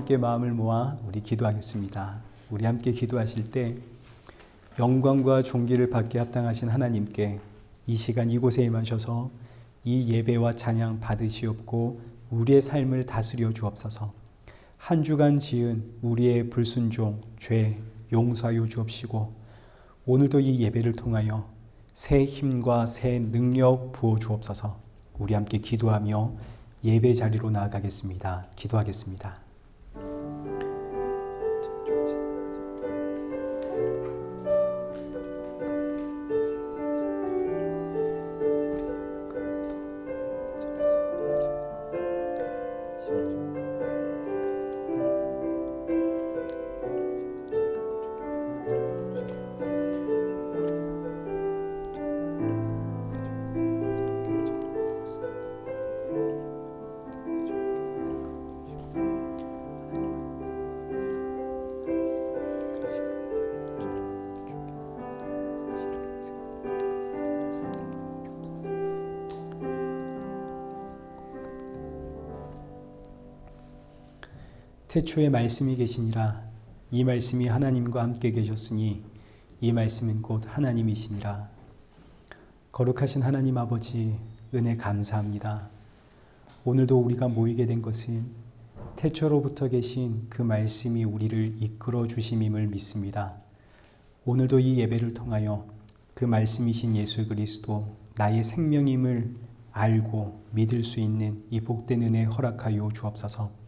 함께 마음을 모아 우리 기도하겠습니다. 우리 함께 기도하실 때 영광과 존귀를 받게 합당하신 하나님께 이 시간 이곳에 임하셔서 이 예배와 찬양 받으시옵고 우리의 삶을 다스려 주옵소서. 한 주간 지은 우리의 불순종, 죄 용서하여 주옵시고 오늘도 이 예배를 통하여 새 힘과 새 능력 부어 주옵소서. 우리 함께 기도하며 예배 자리로 나아가겠습니다. 기도하겠습니다. 태초에 말씀이 계시니라. 이 말씀이 하나님과 함께 계셨으니 이 말씀은 곧 하나님이시니라. 거룩하신 하나님 아버지, 은혜 감사합니다. 오늘도 우리가 모이게 된 것은 태초로부터 계신 그 말씀이 우리를 이끌어 주심임을 믿습니다. 오늘도 이 예배를 통하여 그 말씀이신 예수 그리스도 나의 생명임을 알고 믿을 수 있는 이 복된 은혜 허락하여 주옵소서.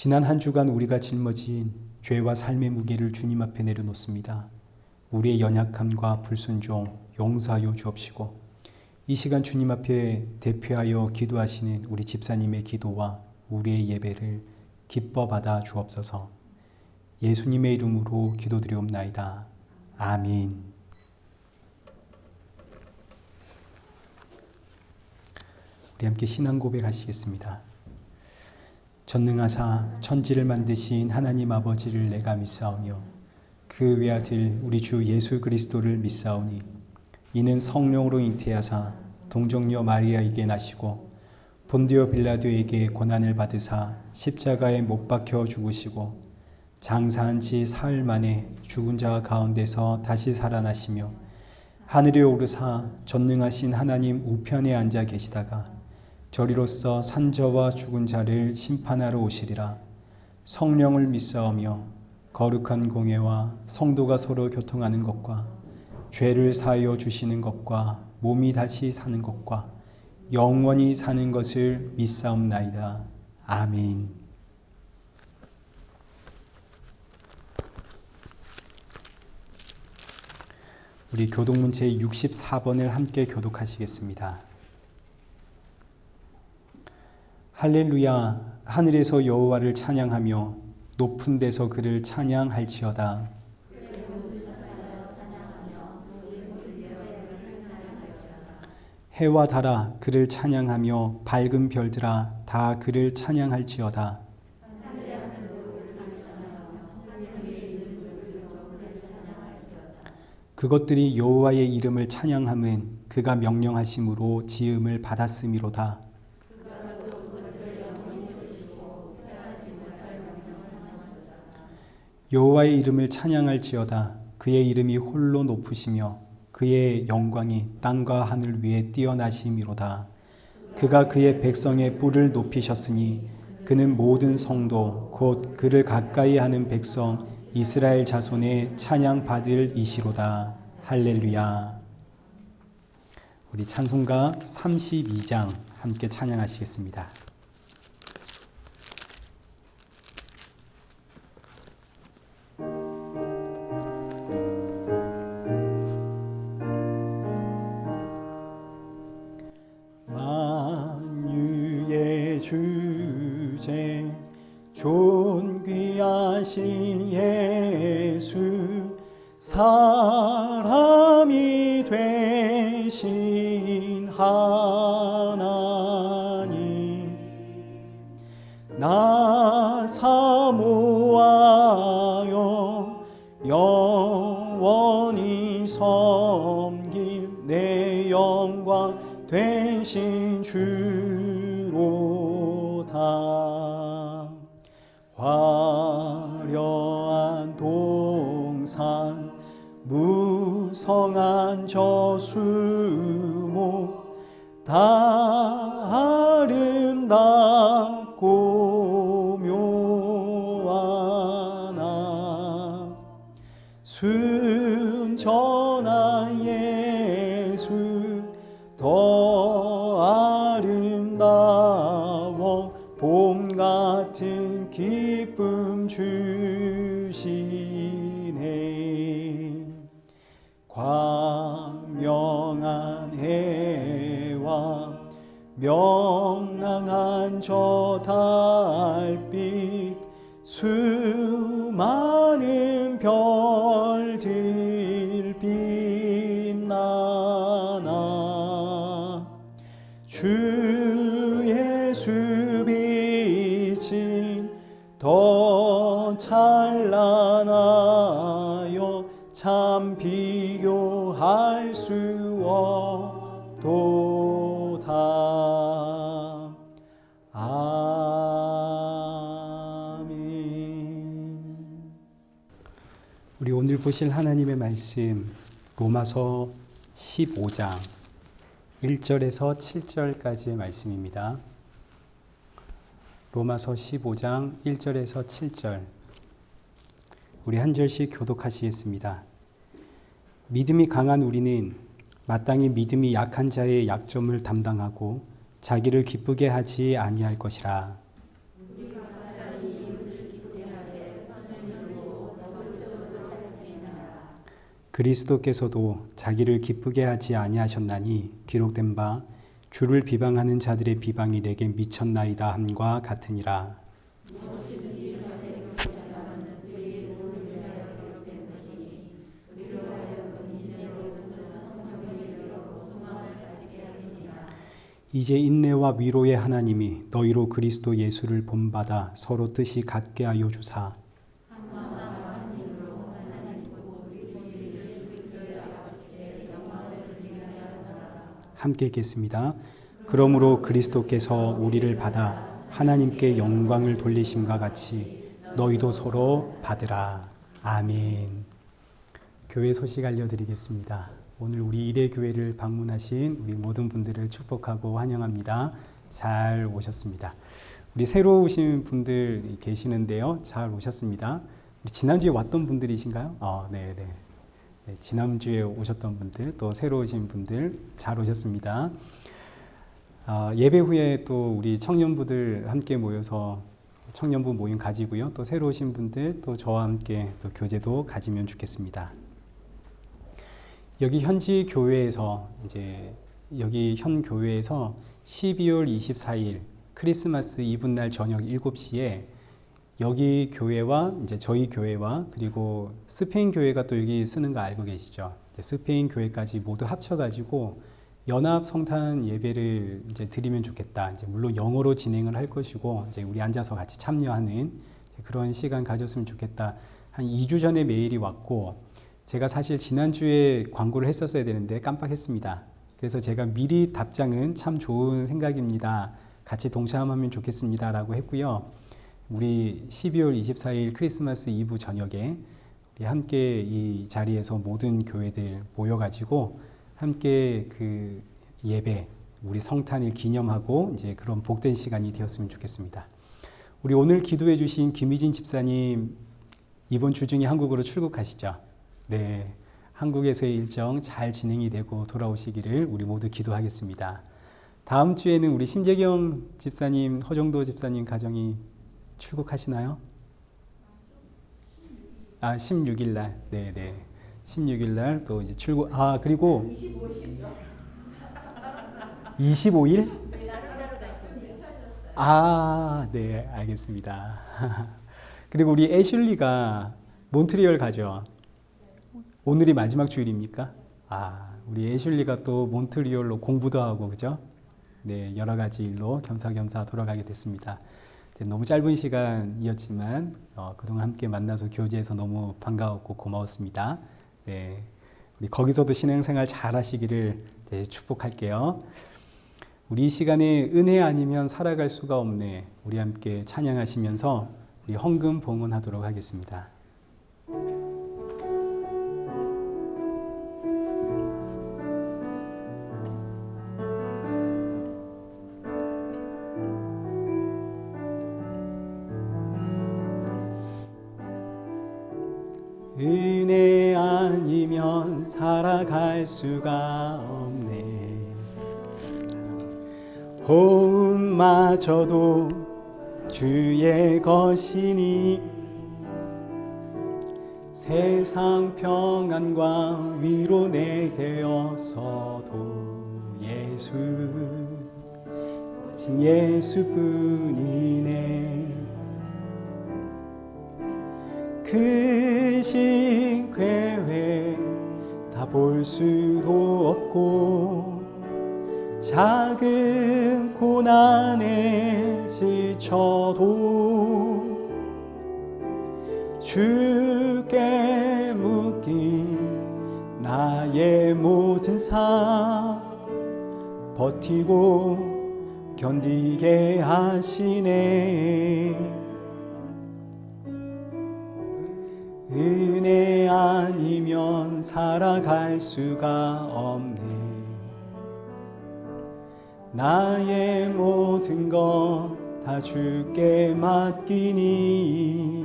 지난 한 주간 우리가 짊어진 죄와 삶의 무게를 주님 앞에 내려놓습니다. 우리의 연약함과 불순종 용서하여 주옵시고 이 시간 주님 앞에 대표하여 기도하시는 우리 집사님의 기도와 우리의 예배를 기뻐 받아 주옵소서. 예수님의 이름으로 기도드리옵나이다. 아멘. 우리 함께 신앙 고백하시겠습니다. 전능하사 천지를 만드신 하나님 아버지를 내가 믿사오며 그 외아들 우리 주 예수 그리스도를 믿사오니 이는 성령으로 잉태하사 동정녀 마리아에게 나시고 본디오 빌라도에게 고난을 받으사 십자가에 못 박혀 죽으시고 장사한 지 사흘 만에 죽은 자 가운데서 다시 살아나시며 하늘에 오르사 전능하신 하나님 우편에 앉아 계시다가 저리로서 산저와 죽은 자를 심판하러 오시리라. 성령을 믿사오며 거룩한 공예와 성도가 서로 교통하는 것과 죄를 사하여 주시는 것과 몸이 다시 사는 것과 영원히 사는 것을 믿사옵나이다. 아멘. 우리 교독문 제64번을 함께 교독하시겠습니다. 할렐루야. 하늘에서 여호와를 찬양하며 높은 데서 그를 찬양할지어다. 해와 달아 그를 찬양하며 밝은 별들아 다 그를 찬양할지어다. 그것들이 여호와의 이름을 찬양함은 그가 명령하심으로 지음을 받았음이로다. 여호와의 이름을 찬양할지어다. 그의 이름이 홀로 높으시며 그의 영광이 땅과 하늘 위에 뛰어나심이로다. 그가 그의 백성의 뿔을 높이셨으니 그는 모든 성도 곧 그를 가까이 하는 백성 이스라엘 자손의 찬양받을 이시로다. 할렐루야. 우리 찬송가 32장 함께 찬양하시겠습니다. 주제 존귀하신 예수 사람이 되신 하나님 나 사모하여 영원히 섬길 내 영광 되신 주로다. 산 무성한 저수목 다 아름답고 묘하나 순전한 예수 더 아름다워 봄 같은 기쁨 주시네. 광명한 해와 명랑한 저 달빛 수많은 별들 빛나나 주 예수 빛은 더 찬란하여 참 비교할 수 없도다. 아멘. 우리 오늘 보실 하나님의 말씀 로마서 15장 1절에서 7절까지의 말씀입니다. 로마서 15장 1절에서 7절 우리 한 절씩 교독하시겠습니다. 믿음이 강한 우리는 마땅히 믿음이 약한 자의 약점을 담당하고 자기를 기쁘게 하지 아니할 것이라. 그리스도께서도 자기를 기쁘게 하지 아니하셨나니 기록된 바 주를 비방하는 자들의 비방이 내게 미쳤나이다 함과 같으니라. 이제 인내와 위로의 하나님이 너희로 그리스도 예수를 본받아 서로 뜻이 같게 하여 주사 함께 읽겠습니다. 그러므로 그리스도께서 우리를 받아 하나님께 영광을 돌리심과 같이 너희도 서로 받으라. 아멘. 교회 소식 알려드리겠습니다. 오늘 우리 일회교회를 방문하신 우리 모든 분들을 축복하고 환영합니다. 잘 오셨습니다. 우리 새로 오신 분들 계시는데요. 잘 오셨습니다. 우리 지난주에 왔던 분들이신가요? 네. 네, 지난주에 오셨던 분들, 또 새로 오신 분들 잘 오셨습니다. 예배 후에 또 우리 청년부들 함께 모여서 청년부 모임 가지고요. 또 새로 오신 분들 또 저와 함께 또 교제도 가지면 좋겠습니다. 여기 현지 교회에서 여기 현 교회에서 12월 24일 크리스마스 이브날 저녁 7시에 여기 교회와 저희 교회와 그리고 스페인 교회가 또 여기 쓰는 거 알고 계시죠? 스페인 교회까지 모두 합쳐가지고 연합 성탄 예배를 드리면 좋겠다. 물론 영어로 진행을 할 것이고 우리 앉아서 같이 참여하는 그런 시간 가졌으면 좋겠다. 한 2주 전에 메일이 왔고 제가 사실 지난주에 광고를 했었어야 되는데 깜빡했습니다. 그래서 제가 미리 답장은 참 좋은 생각입니다. 같이 동참하면 좋겠습니다. 라고 했고요. 우리 12월 24일 크리스마스 이브 저녁에 우리 함께 이 자리에서 모든 교회들 모여가지고 함께 그 예배, 우리 성탄을 기념하고 그런 복된 시간이 되었으면 좋겠습니다. 우리 오늘 기도해 주신 김희진 집사님 이번 주 중에 한국으로 출국하시죠? 네, 한국에서의 일정 잘 진행이 되고 돌아오시기를 우리 모두 기도하겠습니다. 다음 주에는 우리 신재경 집사님, 허정도 집사님 가정이 출국하시나요? 16일 날. 네. 16일 날 또 출국. 그리고 25일? 네, 알겠습니다. 그리고 우리 애슐리가 몬트리올 가죠. 오늘이 마지막 주일입니까? 우리 애슐리가 또 몬트리올로 공부도 하고 그죠? 네, 여러 가지 일로 겸사겸사 돌아가게 됐습니다. 너무 짧은 시간이었지만 그동안 함께 만나서 교제해서 너무 반가웠고 고마웠습니다. 네, 우리 거기서도 신앙생활 잘 하시기를 축복할게요. 우리 이 시간에 은혜 아니면 살아갈 수가 없네. 우리 함께 찬양하시면서 우리 헌금 봉헌하도록 하겠습니다. 은혜 아니면 살아갈 수가 없네. 호흡마저도 주의 것이니 세상 평안과 위로 내게 없어도 예수, 오직 예수뿐이네. 크신 계획 다 볼 수도 없고 작은 고난에 지쳐도 주께 묶인 나의 모든 삶 버티고 견디게 하시네. 은혜 아니면 살아갈 수가 없네. 나의 모든 것 다 주께 맡기니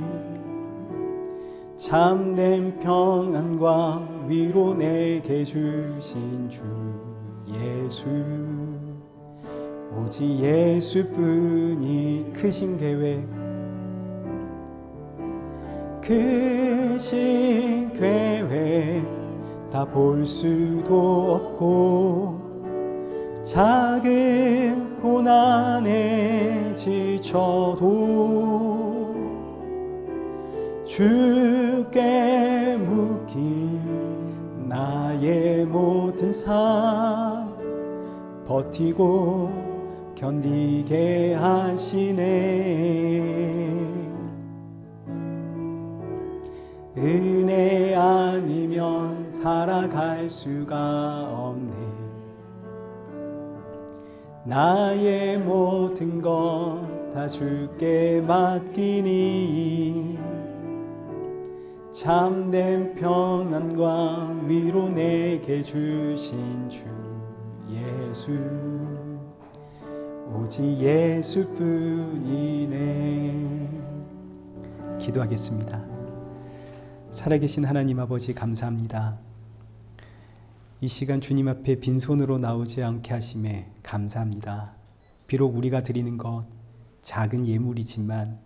참된 평안과 위로 내게 주신 주 예수, 오직 예수뿐이. 크신 계획, 크신 계획 다 볼 수도 없고 작은 고난에 지쳐도 주께 묶인 나의 모든 삶 버티고 견디게 하시네. 은혜 아니면 살아갈 수가 없네. 나의 모든 것 다 주께 맡기니 참된 평안과 위로 내게 주신 주 예수, 오직 예수뿐이네. 기도하겠습니다. 살아계신 하나님 아버지, 감사합니다. 이 시간 주님 앞에 빈손으로 나오지 않게 하심에 감사합니다. 비록 우리가 드리는 것 작은 예물이지만,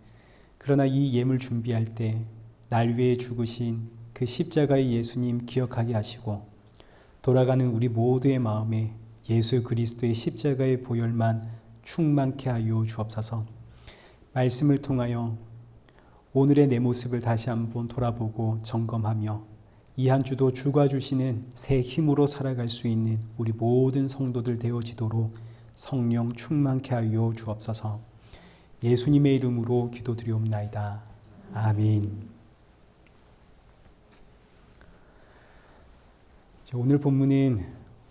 그러나 이 예물 준비할 때 날 위해 죽으신 그 십자가의 예수님 기억하게 하시고, 돌아가는 우리 모두의 마음에 예수 그리스도의 십자가의 보혈만 충만케 하여 주옵소서. 말씀을 통하여 오늘의 내 모습을 다시 한번 돌아보고 점검하며 이 한 주도 주가 주시는 새 힘으로 살아갈 수 있는 우리 모든 성도들 되어지도록 성령 충만케 하여 주옵소서. 예수님의 이름으로 기도드리옵나이다. 아멘. 오늘 본문은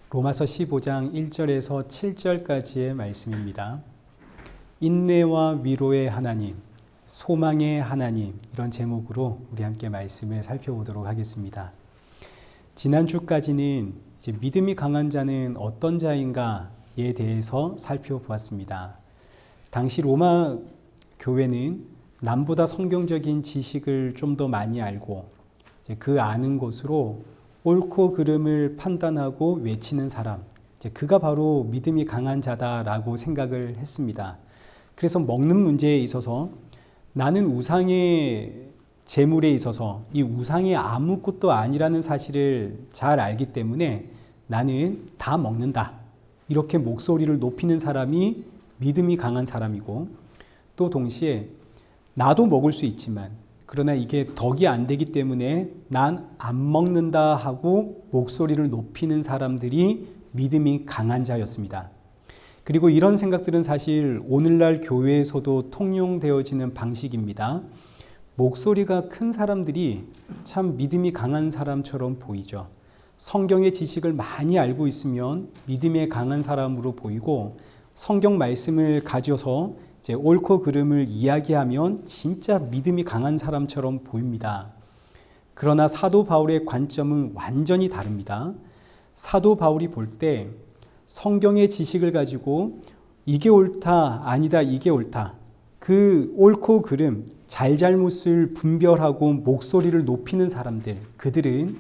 로마서 15장 1절에서 7절까지의 말씀입니다. 인내와 위로의 하나님, 소망의 하나님, 이런 제목으로 우리 함께 말씀을 살펴보도록 하겠습니다. 지난주까지는 이제 믿음이 강한 자는 어떤 자인가에 대해서 살펴보았습니다. 당시 로마 교회는 남보다 성경적인 지식을 좀 더 많이 알고 그 아는 것으로 옳고 그름을 판단하고 외치는 사람, 그가 바로 믿음이 강한 자다라고 생각을 했습니다. 그래서 먹는 문제에 있어서 나는 우상의 제물에 있어서 이 우상이 아무것도 아니라는 사실을 잘 알기 때문에 나는 다 먹는다, 이렇게 목소리를 높이는 사람이 믿음이 강한 사람이고, 또 동시에 나도 먹을 수 있지만 그러나 이게 덕이 안 되기 때문에 난 안 먹는다 하고 목소리를 높이는 사람들이 믿음이 강한 자였습니다. 그리고 이런 생각들은 사실 오늘날 교회에서도 통용되어지는 방식입니다. 목소리가 큰 사람들이 참 믿음이 강한 사람처럼 보이죠. 성경의 지식을 많이 알고 있으면 믿음이 강한 사람으로 보이고, 성경 말씀을 가져서 이제 옳고 그름을 이야기하면 진짜 믿음이 강한 사람처럼 보입니다. 그러나 사도 바울의 관점은 완전히 다릅니다. 사도 바울이 볼 때 성경의 지식을 가지고 이게 옳다, 아니다, 이게 옳다, 그 옳고 그름, 잘잘못을 분별하고 목소리를 높이는 사람들, 그들은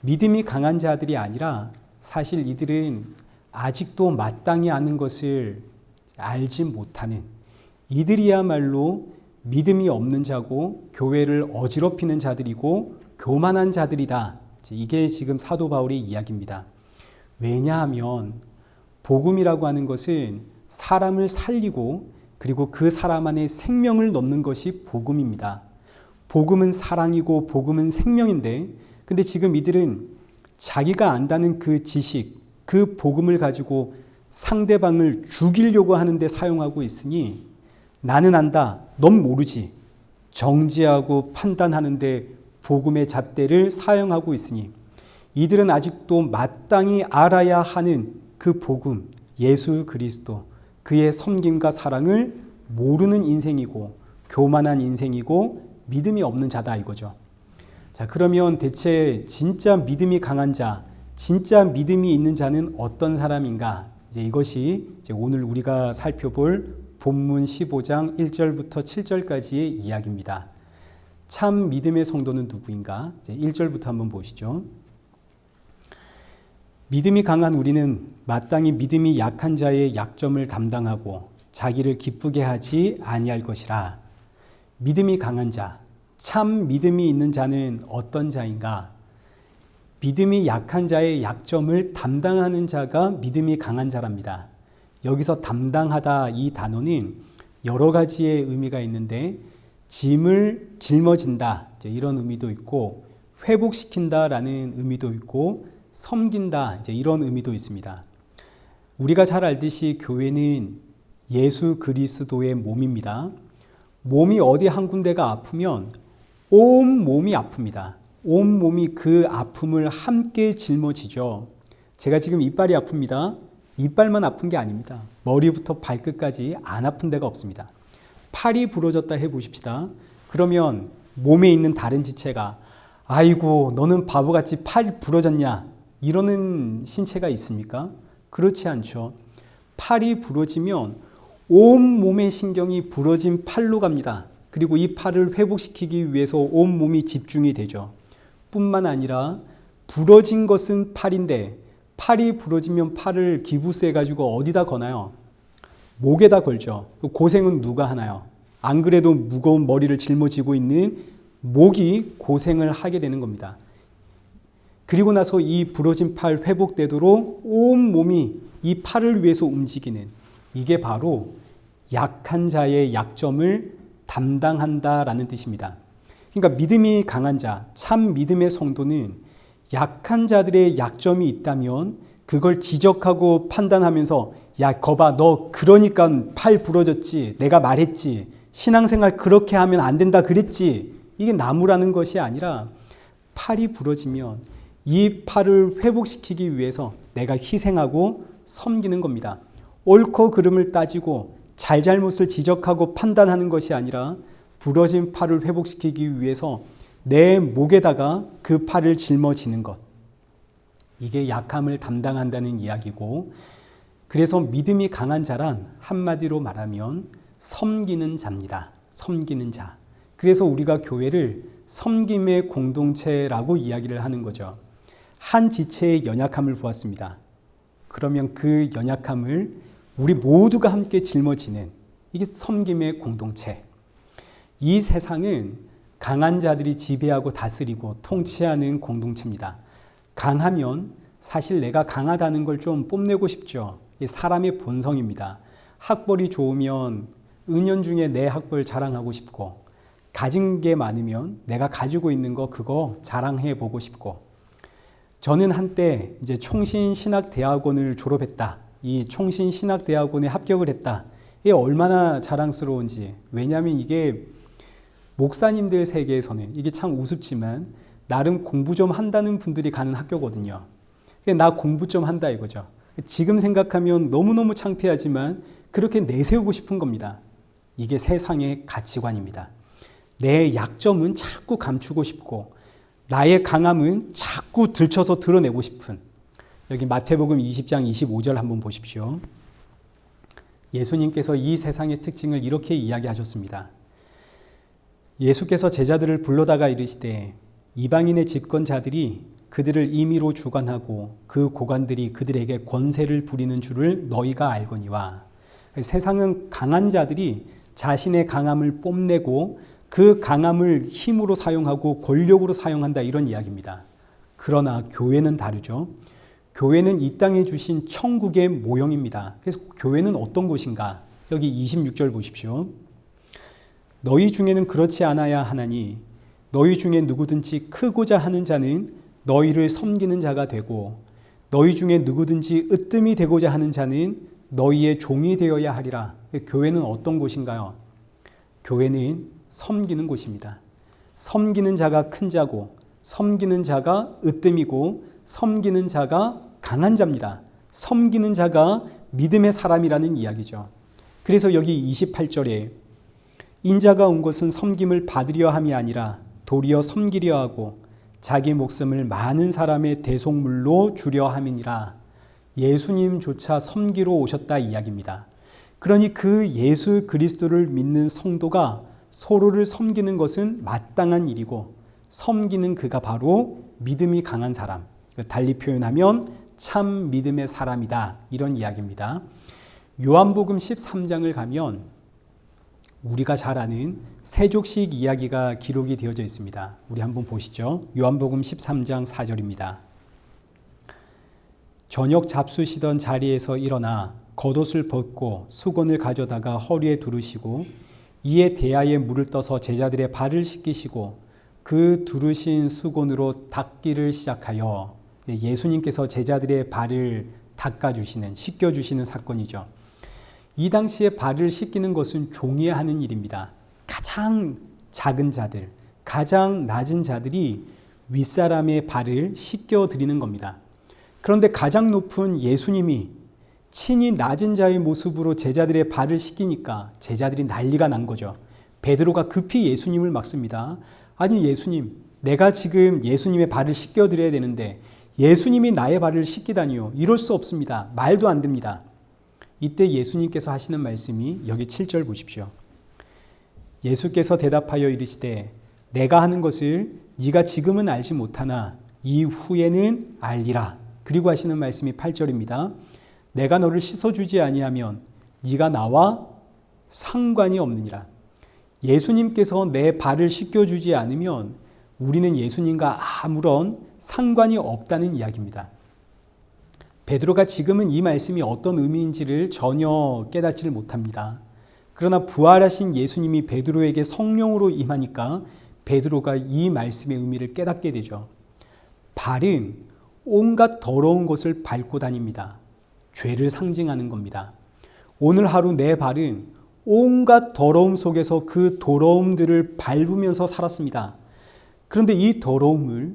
믿음이 강한 자들이 아니라 사실 이들은 아직도 마땅히 아는 것을 알지 못하는, 이들이야말로 믿음이 없는 자고 교회를 어지럽히는 자들이고 교만한 자들이다. 이게 지금 사도 바울의 이야기입니다. 왜냐하면 복음이라고 하는 것은 사람을 살리고 그리고 그 사람 안에 생명을 넣는 것이 복음입니다. 복음은 사랑이고 복음은 생명인데, 근데 지금 이들은 자기가 안다는 그 지식, 그 복음을 가지고 상대방을 죽이려고 하는데 사용하고 있으니, 나는 안다, 넌 모르지, 정죄하고 판단하는데 복음의 잣대를 사용하고 있으니, 이들은 아직도 마땅히 알아야 하는 그 복음, 예수 그리스도, 그의 섬김과 사랑을 모르는 인생이고 교만한 인생이고 믿음이 없는 자다 이거죠. 자, 그러면 대체 진짜 믿음이 강한 자, 진짜 믿음이 있는 자는 어떤 사람인가? 이것이 오늘 우리가 살펴볼 본문 15장 1절부터 7절까지의 이야기입니다. 참 믿음의 성도는 누구인가? 1절부터 한번 보시죠. 믿음이 강한 우리는 마땅히 믿음이 약한 자의 약점을 담당하고 자기를 기쁘게 하지 아니할 것이라. 믿음이 강한 자, 참 믿음이 있는 자는 어떤 자인가? 믿음이 약한 자의 약점을 담당하는 자가 믿음이 강한 자랍니다. 여기서 담당하다 이 단어는 여러 가지의 의미가 있는데, 짐을 짊어진다 이런 의미도 있고, 회복시킨다라는 의미도 있고, 섬긴다 이런 의미도 있습니다. 우리가 잘 알듯이 교회는 예수 그리스도의 몸입니다. 몸이 어디 한 군데가 아프면 온 몸이 아픕니다. 온 몸이 그 아픔을 함께 짊어지죠. 제가 지금 이빨이 아픕니다. 이빨만 아픈 게 아닙니다. 머리부터 발끝까지 안 아픈 데가 없습니다. 팔이 부러졌다 해보십시다. 그러면 몸에 있는 다른 지체가 아이고 너는 바보같이 팔 부러졌냐 이러는 신체가 있습니까? 그렇지 않죠. 팔이 부러지면 온 몸의 신경이 부러진 팔로 갑니다. 그리고 이 팔을 회복시키기 위해서 온 몸이 집중이 되죠. 뿐만 아니라 부러진 것은 팔인데, 팔이 부러지면 팔을 기부스 해가지고 어디다 거나요? 목에다 걸죠. 고생은 누가 하나요? 안 그래도 무거운 머리를 짊어지고 있는 목이 고생을 하게 되는 겁니다. 그리고 나서 이 부러진 팔 회복되도록 온 몸이 이 팔을 위해서 움직이는, 이게 바로 약한 자의 약점을 담당한다라는 뜻입니다. 그러니까 믿음이 강한 자, 참 믿음의 성도는 약한 자들의 약점이 있다면 그걸 지적하고 판단하면서 야, 거봐, 너 그러니까 팔 부러졌지, 내가 말했지, 신앙생활 그렇게 하면 안 된다 그랬지, 이게 나무라는 것이 아니라 팔이 부러지면 이 팔을 회복시키기 위해서 내가 희생하고 섬기는 겁니다. 옳고 그름을 따지고 잘잘못을 지적하고 판단하는 것이 아니라 부러진 팔을 회복시키기 위해서 내 목에다가 그 팔을 짊어지는 것, 이게 약함을 담당한다는 이야기고, 그래서 믿음이 강한 자란 한마디로 말하면 섬기는 자입니다. 섬기는 자. 그래서 우리가 교회를 섬김의 공동체라고 이야기를 하는 거죠. 한 지체의 연약함을 보았습니다. 그러면 그 연약함을 우리 모두가 함께 짊어지는, 이게 섬김의 공동체. 이 세상은 강한 자들이 지배하고 다스리고 통치하는 공동체입니다. 강하면 사실 내가 강하다는 걸 좀 뽐내고 싶죠. 이게 사람의 본성입니다. 학벌이 좋으면 은연중에 내 학벌 자랑하고 싶고, 가진 게 많으면 내가 가지고 있는 거 그거 자랑해 보고 싶고, 저는 한때 이제 총신신학대학원을 졸업했다. 이 총신신학대학원에 합격을 했다. 이게 얼마나 자랑스러운지. 왜냐하면 이게 목사님들 세계에서는 이게 참 우습지만 나름 공부 좀 한다는 분들이 가는 학교거든요. 나 공부 좀 한다 이거죠. 지금 생각하면 너무너무 창피하지만 그렇게 내세우고 싶은 겁니다. 이게 세상의 가치관입니다. 내 약점은 자꾸 감추고 싶고 나의 강함은 자꾸 들춰서 드러내고 싶은, 여기 마태복음 20장 25절 한번 보십시오. 예수님께서 이 세상의 특징을 이렇게 이야기하셨습니다. 예수께서 제자들을 불러다가 이르시되 이방인의 집권자들이 그들을 임의로 주관하고 그 고관들이 그들에게 권세를 부리는 줄을 너희가 알거니와. 세상은 강한 자들이 자신의 강함을 뽐내고 그 강함을 힘으로 사용하고 권력으로 사용한다, 이런 이야기입니다. 그러나 교회는 다르죠. 교회는 이 땅에 주신 천국의 모형입니다. 그래서 교회는 어떤 곳인가? 여기 26절 보십시오. 너희 중에는 그렇지 않아야 하나니 너희 중에 누구든지 크고자 하는 자는 너희를 섬기는 자가 되고 너희 중에 누구든지 으뜸이 되고자 하는 자는 너희의 종이 되어야 하리라. 교회는 어떤 곳인가요? 교회는 섬기는 곳입니다. 섬기는 자가 큰 자고 섬기는 자가 으뜸이고 섬기는 자가 강한 자입니다. 섬기는 자가 믿음의 사람이라는 이야기죠. 그래서 여기 28절에 인자가 온 것은 섬김을 받으려 함이 아니라 도리어 섬기려 하고 자기 목숨을 많은 사람의 대속물로 주려 함이니라. 예수님조차 섬기러 오셨다 이야기입니다. 그러니 그 예수 그리스도를 믿는 성도가 서로를 섬기는 것은 마땅한 일이고 섬기는 그가 바로 믿음이 강한 사람, 달리 표현하면 참 믿음의 사람이다, 이런 이야기입니다. 요한복음 13장을 가면 우리가 잘 아는 세족식 이야기가 기록이 되어져 있습니다. 우리 한번 보시죠. 요한복음 13장 4절입니다. 저녁 잡수시던 자리에서 일어나 겉옷을 벗고 수건을 가져다가 허리에 두르시고 이에 대야에 물을 떠서 제자들의 발을 씻기시고 그 두르신 수건으로 닦기를 시작하여, 예수님께서 제자들의 발을 닦아주시는, 씻겨주시는 사건이죠. 이 당시에 발을 씻기는 것은 종이 하는 일입니다. 가장 작은 자들, 가장 낮은 자들이 윗사람의 발을 씻겨드리는 겁니다. 그런데 가장 높은 예수님이 친히 낮은 자의 모습으로 제자들의 발을 씻기니까 제자들이 난리가 난 거죠. 베드로가 급히 예수님을 막습니다. 아니 예수님, 내가 지금 예수님의 발을 씻겨드려야 되는데 예수님이 나의 발을 씻기다니요. 이럴 수 없습니다. 말도 안 됩니다. 이때 예수님께서 하시는 말씀이 여기 7절 보십시오. 예수께서 대답하여 이르시되 내가 하는 것을 네가 지금은 알지 못하나 이후에는 알리라. 그리고 하시는 말씀이 8절입니다. 내가 너를 씻어주지 아니하면 네가 나와 상관이 없느니라. 예수님께서 내 발을 씻겨주지 않으면 우리는 예수님과 아무런 상관이 없다는 이야기입니다. 베드로가 지금은 이 말씀이 어떤 의미인지를 전혀 깨닫지를 못합니다. 그러나 부활하신 예수님이 베드로에게 성령으로 임하니까 베드로가 이 말씀의 의미를 깨닫게 되죠. 발은 온갖 더러운 것을 밟고 다닙니다. 죄를 상징하는 겁니다. 오늘 하루 내 발은 온갖 더러움 속에서 그 더러움들을 밟으면서 살았습니다. 그런데 이 더러움을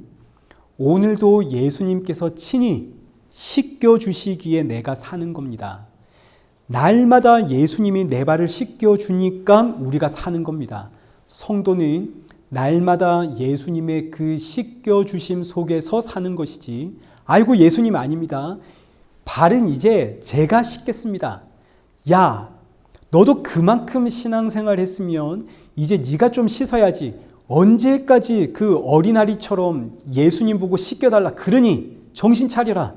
오늘도 예수님께서 친히 씻겨주시기에 내가 사는 겁니다. 날마다 예수님이 내 발을 씻겨주니까 우리가 사는 겁니다. 성도는 날마다 예수님의 그 씻겨주심 속에서 사는 것이지, 아이고 예수님 아닙니다. 발은 이제 제가 씻겠습니다. 야, 너도 그만큼 신앙생활 했으면 이제 네가 좀 씻어야지. 언제까지 그 어린아이처럼 예수님 보고 씻겨달라 그러니 정신 차려라.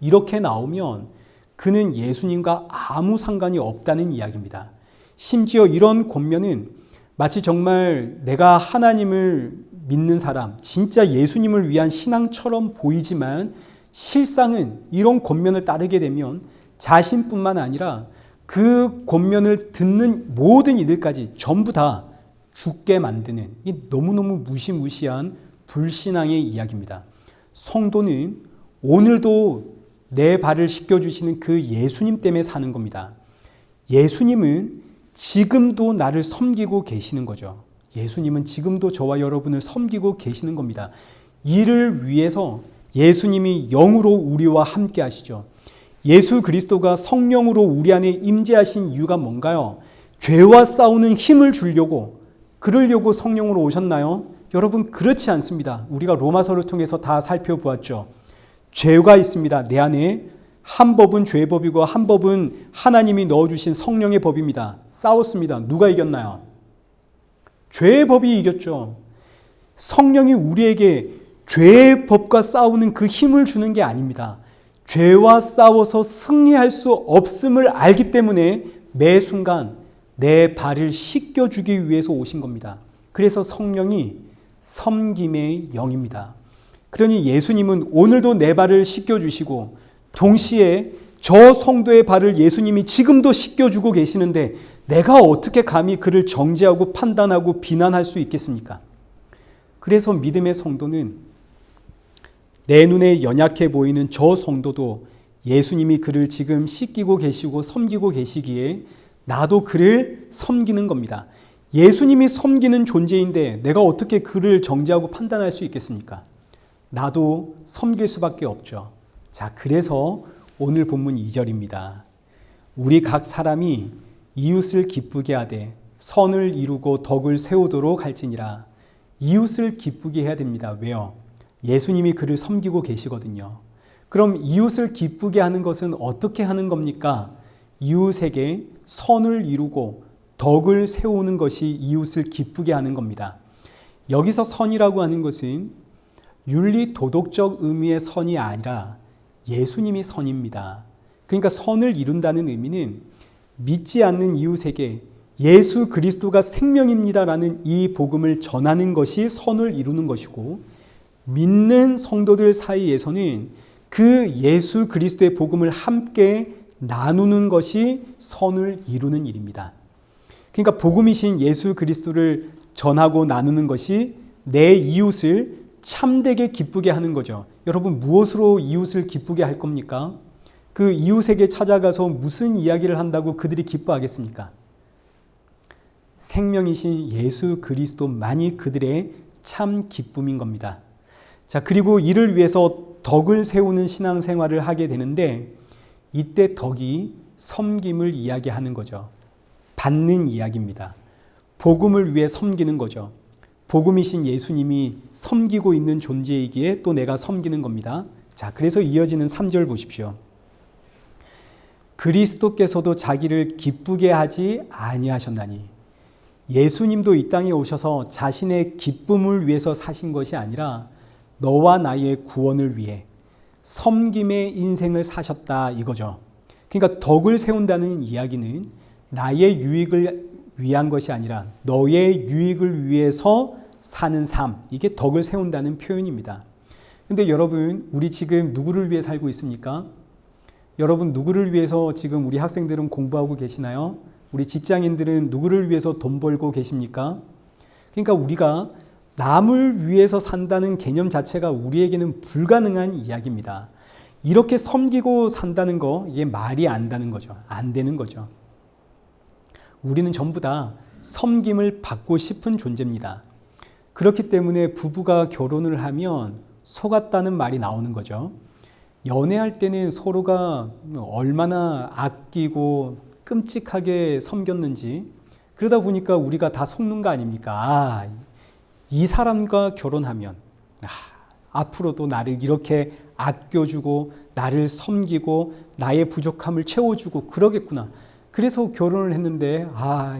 이렇게 나오면 그는 예수님과 아무 상관이 없다는 이야기입니다. 심지어 이런 권면은 마치 정말 내가 하나님을 믿는 사람, 진짜 예수님을 위한 신앙처럼 보이지만 실상은 이런 권면을 따르게 되면 자신뿐만 아니라 그 권면을 듣는 모든 이들까지 전부 다 죽게 만드는 이 너무너무 무시무시한 불신앙의 이야기입니다. 성도는 오늘도 내 발을 씻겨주시는 그 예수님 때문에 사는 겁니다. 예수님은 지금도 나를 섬기고 계시는 거죠. 예수님은 지금도 저와 여러분을 섬기고 계시는 겁니다. 이를 위해서 예수님이 영으로 우리와 함께 하시죠. 예수 그리스도가 성령으로 우리 안에 임재하신 이유가 뭔가요? 죄와 싸우는 힘을 주려고, 그러려고 성령으로 오셨나요? 여러분, 그렇지 않습니다. 우리가 로마서를 통해서 다 살펴보았죠. 죄가 있습니다. 내 안에 한 법은 죄의 법이고 한 법은 하나님이 넣어주신 성령의 법입니다. 싸웠습니다. 누가 이겼나요? 죄의 법이 이겼죠. 성령이 우리에게 죄의 법과 싸우는 그 힘을 주는 게 아닙니다. 죄와 싸워서 승리할 수 없음을 알기 때문에 매 순간 내 발을 씻겨주기 위해서 오신 겁니다. 그래서 성령이 섬김의 영입니다. 그러니 예수님은 오늘도 내 발을 씻겨주시고 동시에 저 성도의 발을 예수님이 지금도 씻겨주고 계시는데 내가 어떻게 감히 그를 정죄하고 판단하고 비난할 수 있겠습니까? 그래서 믿음의 성도는 내 눈에 연약해 보이는 저 성도도 예수님이 그를 지금 씻기고 계시고 섬기고 계시기에 나도 그를 섬기는 겁니다. 예수님이 섬기는 존재인데 내가 어떻게 그를 정죄하고 판단할 수 있겠습니까? 나도 섬길 수밖에 없죠. 자, 그래서 오늘 본문 2절입니다. 우리 각 사람이 이웃을 기쁘게 하되 선을 이루고 덕을 세우도록 할지니라. 이웃을 기쁘게 해야 됩니다. 왜요? 예수님이 그를 섬기고 계시거든요. 그럼 이웃을 기쁘게 하는 것은 어떻게 하는 겁니까? 이웃에게 선을 이루고 덕을 세우는 것이 이웃을 기쁘게 하는 겁니다. 여기서 선이라고 하는 것은 윤리 도덕적 의미의 선이 아니라 예수님이 선입니다. 그러니까 선을 이룬다는 의미는 믿지 않는 이웃에게 예수 그리스도가 생명입니다라는 이 복음을 전하는 것이 선을 이루는 것이고, 믿는 성도들 사이에서는 그 예수 그리스도의 복음을 함께 나누는 것이 선을 이루는 일입니다. 그러니까 복음이신 예수 그리스도를 전하고 나누는 것이 내 이웃을 참되게 기쁘게 하는 거죠. 여러분, 무엇으로 이웃을 기쁘게 할 겁니까? 그 이웃에게 찾아가서 무슨 이야기를 한다고 그들이 기뻐하겠습니까? 생명이신 예수 그리스도만이 그들의 참 기쁨인 겁니다. 자, 그리고 이를 위해서 덕을 세우는 신앙생활을 하게 되는데, 이때 덕이 섬김을 이야기하는 거죠. 받는 이야기입니다. 복음을 위해 섬기는 거죠. 복음이신 예수님이 섬기고 있는 존재이기에 또 내가 섬기는 겁니다. 자, 그래서 이어지는 3절 보십시오. 그리스도께서도 자기를 기쁘게 하지 아니하셨나니. 예수님도 이 땅에 오셔서 자신의 기쁨을 위해서 사신 것이 아니라 너와 나의 구원을 위해 섬김의 인생을 사셨다, 이거죠. 그러니까 덕을 세운다는 이야기는 나의 유익을 위한 것이 아니라 너의 유익을 위해서 사는 삶, 이게 덕을 세운다는 표현입니다. 근데 여러분, 우리 지금 누구를 위해 살고 있습니까? 여러분, 누구를 위해서 지금 우리 학생들은 공부하고 계시나요? 우리 직장인들은 누구를 위해서 돈 벌고 계십니까? 그러니까 우리가 남을 위해서 산다는 개념 자체가 우리에게는 불가능한 이야기입니다. 이렇게 섬기고 산다는 거, 이게 말이 안 되는 거죠. 안 되는 거죠. 우리는 전부 다 섬김을 받고 싶은 존재입니다. 그렇기 때문에 부부가 결혼을 하면 속았다는 말이 나오는 거죠. 연애할 때는 서로가 얼마나 아끼고 끔찍하게 섬겼는지, 그러다 보니까 우리가 다 속는 거 아닙니까? 이 사람과 결혼하면 앞으로도 나를 이렇게 아껴주고 나를 섬기고 나의 부족함을 채워주고 그러겠구나. 그래서 결혼을 했는데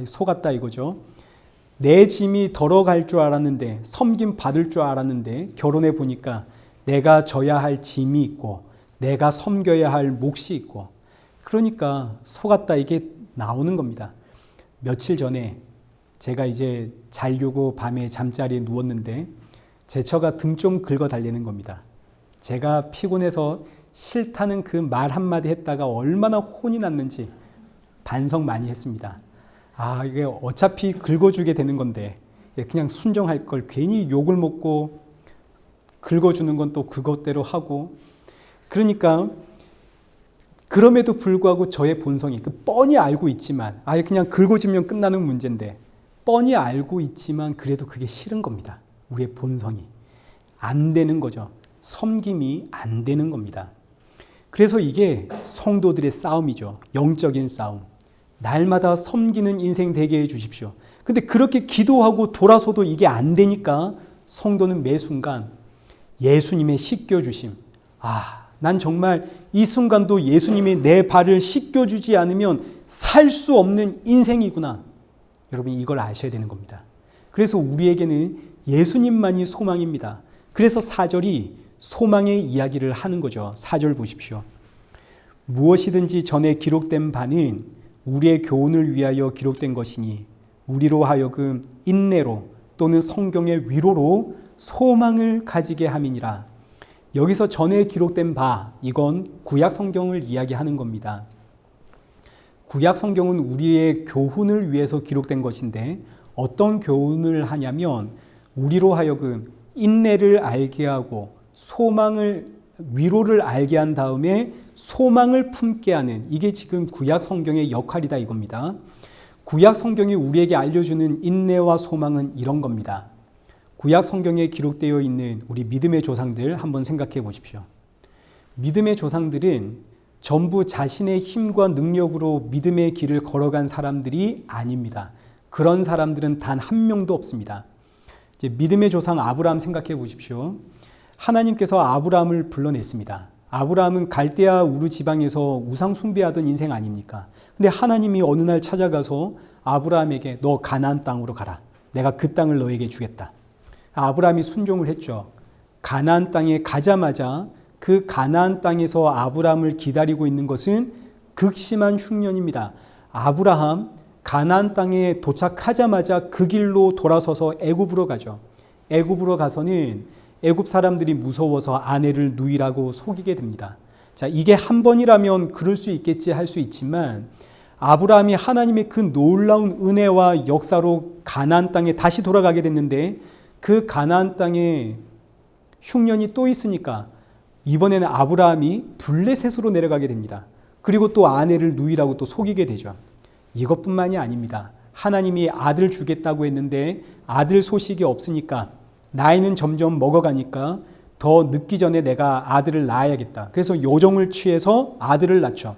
속았다 이거죠. 내 짐이 덜어갈 줄 알았는데, 섬김 받을 줄 알았는데 결혼해 보니까 내가 져야 할 짐이 있고 내가 섬겨야 할 몫이 있고, 그러니까 속았다, 이게 나오는 겁니다. 며칠 전에 제가 이제 자려고 밤에 잠자리에 누웠는데 제 처가 등 좀 긁어 달래는 겁니다. 제가 피곤해서 싫다는 그 말 한마디 했다가 얼마나 혼이 났는지 반성 많이 했습니다. 이게 어차피 긁어주게 되는 건데 그냥 순종할 걸 괜히 욕을 먹고, 긁어주는 건 또 그것대로 하고, 그러니까 그럼에도 불구하고 저의 본성이 뻔히 알고 있지만, 그냥 긁어주면 끝나는 문제인데 뻔히 알고 있지만 그래도 그게 싫은 겁니다. 우리의 본성이 안 되는 거죠. 섬김이 안 되는 겁니다. 그래서 이게 성도들의 싸움이죠. 영적인 싸움. 날마다 섬기는 인생 되게 해 주십시오. 근데 그렇게 기도하고 돌아서도 이게 안 되니까 성도는 매 순간 예수님의 씻겨주심, 난 정말 이 순간도 예수님이 내 발을 씻겨주지 않으면 살 수 없는 인생이구나. 여러분 이걸 아셔야 되는 겁니다. 그래서 우리에게는 예수님만이 소망입니다. 그래서 4절이 소망의 이야기를 하는 거죠. 4절 보십시오. 무엇이든지 전에 기록된 바는 우리의 교훈을 위하여 기록된 것이니 우리로 하여금 인내로 또는 성경의 위로로 소망을 가지게 함이니라. 여기서 전에 기록된 바, 이건 구약 성경을 이야기하는 겁니다. 구약 성경은 우리의 교훈을 위해서 기록된 것인데 어떤 교훈을 하냐면 우리로 하여금 인내를 알게 하고 소망을, 위로를 알게 한 다음에 소망을 품게 하는, 이게 지금 구약 성경의 역할이다 이겁니다. 구약 성경이 우리에게 알려주는 인내와 소망은 이런 겁니다. 구약 성경에 기록되어 있는 우리 믿음의 조상들 한번 생각해 보십시오. 믿음의 조상들은 전부 자신의 힘과 능력으로 믿음의 길을 걸어간 사람들이 아닙니다. 그런 사람들은 단 한 명도 없습니다. 이제 믿음의 조상 아브라함 생각해 보십시오. 하나님께서 아브라함을 불러냈습니다. 아브라함은 갈대아 우르 지방에서 우상 숭배하던 인생 아닙니까? 근데 하나님이 어느 날 찾아가서 아브라함에게 너 가나안 땅으로 가라. 내가 그 땅을 너에게 주겠다. 아브라함이 순종을 했죠. 가나안 땅에 가자마자 그 가나안 땅에서 아브라함을 기다리고 있는 것은 극심한 흉년입니다. 아브라함 가나안 땅에 도착하자마자 그 길로 돌아서서 애굽으로 가죠. 애굽으로 가서는 애굽 사람들이 무서워서 아내를 누이라고 속이게 됩니다. 자, 이게 한 번이라면 그럴 수 있겠지 할 수 있지만 아브라함이 하나님의 그 놀라운 은혜와 역사로 가나안 땅에 다시 돌아가게 됐는데 그 가나안 땅에 흉년이 또 있으니까 이번에는 아브라함이 블레셋으로 내려가게 됩니다. 그리고 또 아내를 누이라고 또 속이게 되죠. 이것뿐만이 아닙니다. 하나님이 아들 주겠다고 했는데 아들 소식이 없으니까 나이는 점점 먹어가니까 더 늦기 전에 내가 아들을 낳아야겠다. 그래서 요정을 취해서 아들을 낳죠.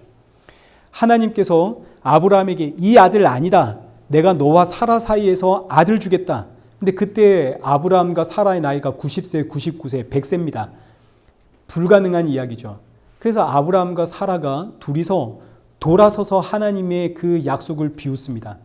하나님께서 아브라함에게 이 아들 아니다. 내가 너와 사라 사이에서 아들 주겠다. 근데 그때 아브라함과 사라의 나이가 90세, 99세, 100세입니다. 불가능한 이야기죠. 그래서 아브라함과 사라가 둘이서 돌아서서 하나님의 그 약속을 비웃습니다.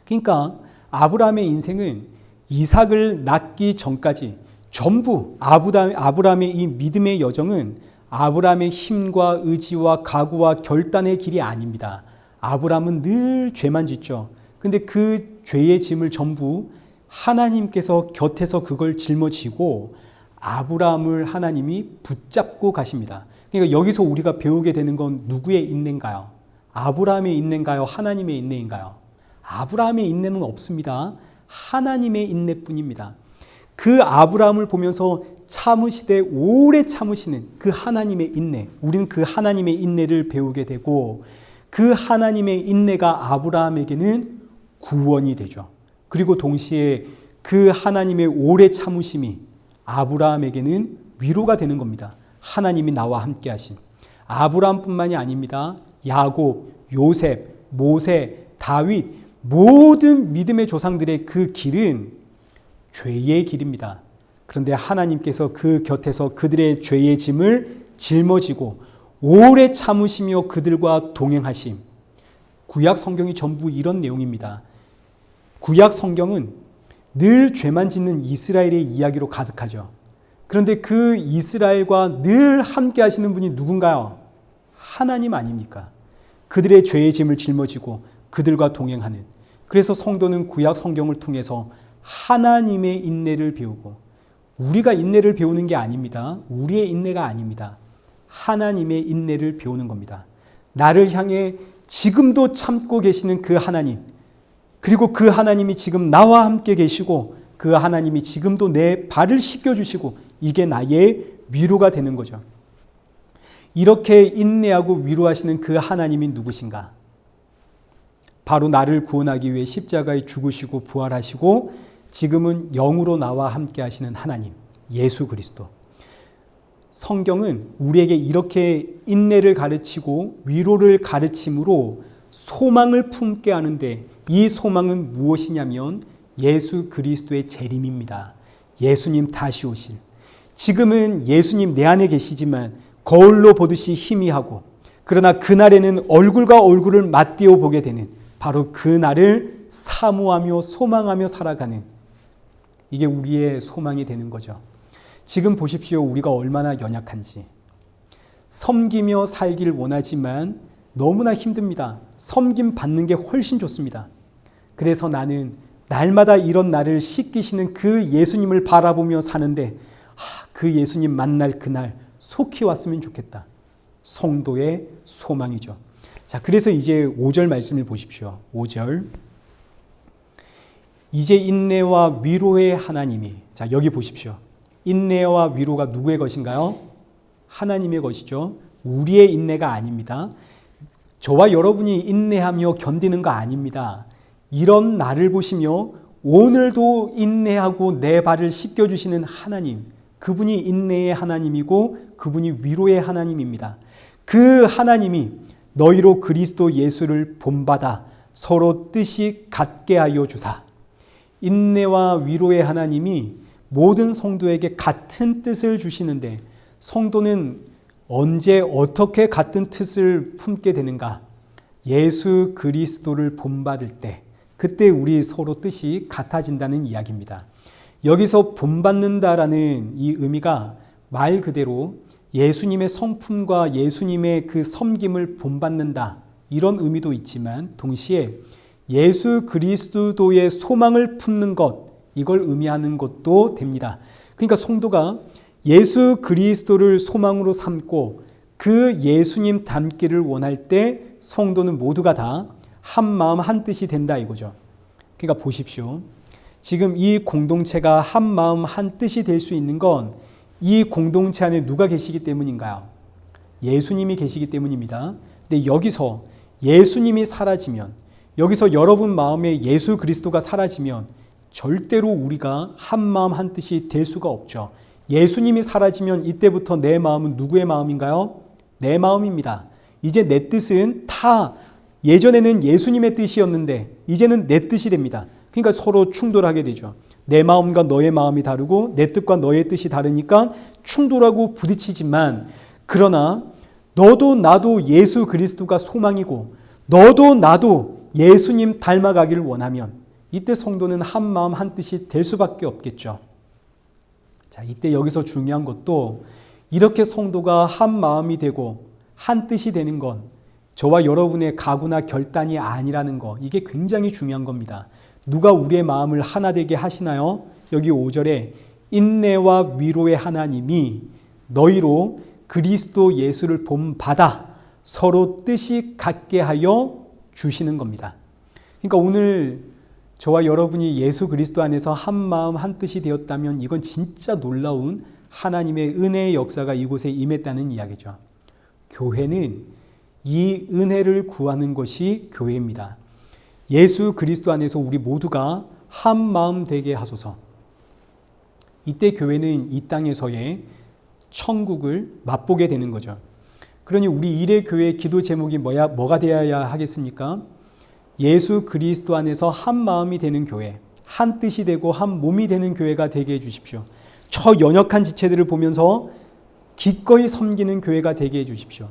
그러니까 아브라함의 인생은 이삭을 낳기 전까지 전부 아브라함의 이 믿음의 여정은 아브라함의 힘과 의지와 각오와 결단의 길이 아닙니다. 아브라함은 늘 죄만 짓죠. 근데 그 죄의 짐을 전부 하나님께서 곁에서 그걸 짊어지고 아브라함을 하나님이 붙잡고 가십니다. 그러니까 여기서 우리가 배우게 되는 건 누구의 인내인가요? 아브라함의 인내인가요? 하나님의 인내인가요? 아브라함의 인내는 없습니다. 하나님의 인내뿐입니다. 그 아브라함을 보면서 참으시되 오래 참으시는 그 하나님의 인내, 우리는 그 하나님의 인내를 배우게 되고 그 하나님의 인내가 아브라함에게는 구원이 되죠. 그리고 동시에 그 하나님의 오래 참으심이 아브라함에게는 위로가 되는 겁니다. 하나님이 나와 함께 하신 아브라함뿐만이 아닙니다. 야곱, 요셉, 모세, 다윗 모든 믿음의 조상들의 그 길은 죄의 길입니다. 그런데 하나님께서 그 곁에서 그들의 죄의 짐을 짊어지고 오래 참으시며 그들과 동행하심. 구약 성경이 전부 이런 내용입니다. 구약 성경은 늘 죄만 짓는 이스라엘의 이야기로 가득하죠. 그런데 그 이스라엘과 늘 함께 하시는 분이 누군가요? 하나님 아닙니까? 그들의 죄의 짐을 짊어지고 그들과 동행하는. 그래서 성도는 구약 성경을 통해서 하나님의 인내를 배우고 우리가 인내를 배우는 게 아닙니다. 우리의 인내가 아닙니다. 하나님의 인내를 배우는 겁니다. 나를 향해 지금도 참고 계시는 그 하나님, 그리고 그 하나님이 지금 나와 함께 계시고 그 하나님이 지금도 내 발을 씻겨주시고 이게 나의 위로가 되는 거죠. 이렇게 인내하고 위로하시는 그 하나님이 누구신가? 바로 나를 구원하기 위해 십자가에 죽으시고 부활하시고 지금은 영으로 나와 함께 하시는 하나님, 예수 그리스도. 성경은 우리에게 이렇게 인내를 가르치고 위로를 가르침으로 소망을 품게 하는데 이 소망은 무엇이냐면 예수 그리스도의 재림입니다. 예수님 다시 오실. 지금은 예수님 내 안에 계시지만 거울로 보듯이 희미하고, 그러나 그날에는 얼굴과 얼굴을 맞대어 보게 되는 바로 그날을 사모하며 소망하며 살아가는, 이게 우리의 소망이 되는 거죠. 지금 보십시오. 우리가 얼마나 연약한지. 섬기며 살길 원하지만 너무나 힘듭니다. 섬김 받는 게 훨씬 좋습니다. 그래서 나는 날마다 이런 나를 씻기시는 그 예수님을 바라보며 사는데, 그 예수님 만날 그날 속히 왔으면 좋겠다. 성도의 소망이죠. 자, 그래서 이제 5절 말씀을 보십시오. 5절. 이제 인내와 위로의 하나님이, 자, 여기 보십시오. 인내와 위로가 누구의 것인가요? 하나님의 것이죠. 우리의 인내가 아닙니다. 저와 여러분이 인내하며 견디는 거 아닙니다. 이런 나를 보시며 오늘도 인내하고 내 발을 씻겨주시는 하나님, 그분이 인내의 하나님이고 그분이 위로의 하나님입니다. 그 하나님이 너희로 그리스도 예수를 본받아 서로 뜻이 같게 하여 주사. 인내와 위로의 하나님이 모든 성도에게 같은 뜻을 주시는데, 성도는 언제 어떻게 같은 뜻을 품게 되는가? 예수 그리스도를 본받을 때, 그때 우리 서로 뜻이 같아진다는 이야기입니다. 여기서 본받는다라는 이 의미가 말 그대로 예수님의 성품과 예수님의 그 섬김을 본받는다, 이런 의미도 있지만 동시에 예수 그리스도의 소망을 품는 것, 이걸 의미하는 것도 됩니다. 그러니까 성도가 예수 그리스도를 소망으로 삼고 그 예수님 닮기를 원할 때 성도는 모두가 다 한 마음 한 뜻이 된다 이거죠. 그러니까 보십시오. 지금 이 공동체가 한 마음 한 뜻이 될 수 있는 건 이 공동체 안에 누가 계시기 때문인가요? 예수님이 계시기 때문입니다. 근데 여기서 예수님이 사라지면, 여기서 여러분 마음에 예수 그리스도가 사라지면 절대로 우리가 한 마음 한 뜻이 될 수가 없죠. 예수님이 사라지면 이때부터 내 마음은 누구의 마음인가요? 내 마음입니다. 이제 내 뜻은 다, 예전에는 예수님의 뜻이었는데 이제는 내 뜻이 됩니다. 그러니까 서로 충돌하게 되죠. 내 마음과 너의 마음이 다르고 내 뜻과 너의 뜻이 다르니까 충돌하고 부딪히지만, 그러나 너도 나도 예수 그리스도가 소망이고 너도 나도 예수님 닮아가기를 원하면 이때 성도는 한 마음 한 뜻이 될 수밖에 없겠죠. 자, 이때 여기서 중요한 것도, 이렇게 성도가 한 마음이 되고 한 뜻이 되는 건 저와 여러분의 각오나 결단이 아니라는 거, 이게 굉장히 중요한 겁니다. 누가 우리의 마음을 하나 되게 하시나요? 여기 5절에 인내와 위로의 하나님이 너희로 그리스도 예수를 본받아 서로 뜻이 같게 하여 주시는 겁니다. 그러니까 오늘 저와 여러분이 예수 그리스도 안에서 한 마음 한 뜻이 되었다면 이건 진짜 놀라운 하나님의 은혜의 역사가 이곳에 임했다는 이야기죠. 교회는 이 은혜를 구하는 것이 교회입니다. 예수 그리스도 안에서 우리 모두가 한 마음 되게 하소서. 이때 교회는 이 땅에서의 천국을 맛보게 되는 거죠. 그러니 우리 일의 교회의 기도 제목이 뭐가 되어야 하겠습니까? 예수 그리스도 안에서 한 마음이 되는 교회, 한 뜻이 되고 한 몸이 되는 교회가 되게 해주십시오. 저 연약한 지체들을 보면서 기꺼이 섬기는 교회가 되게 해주십시오.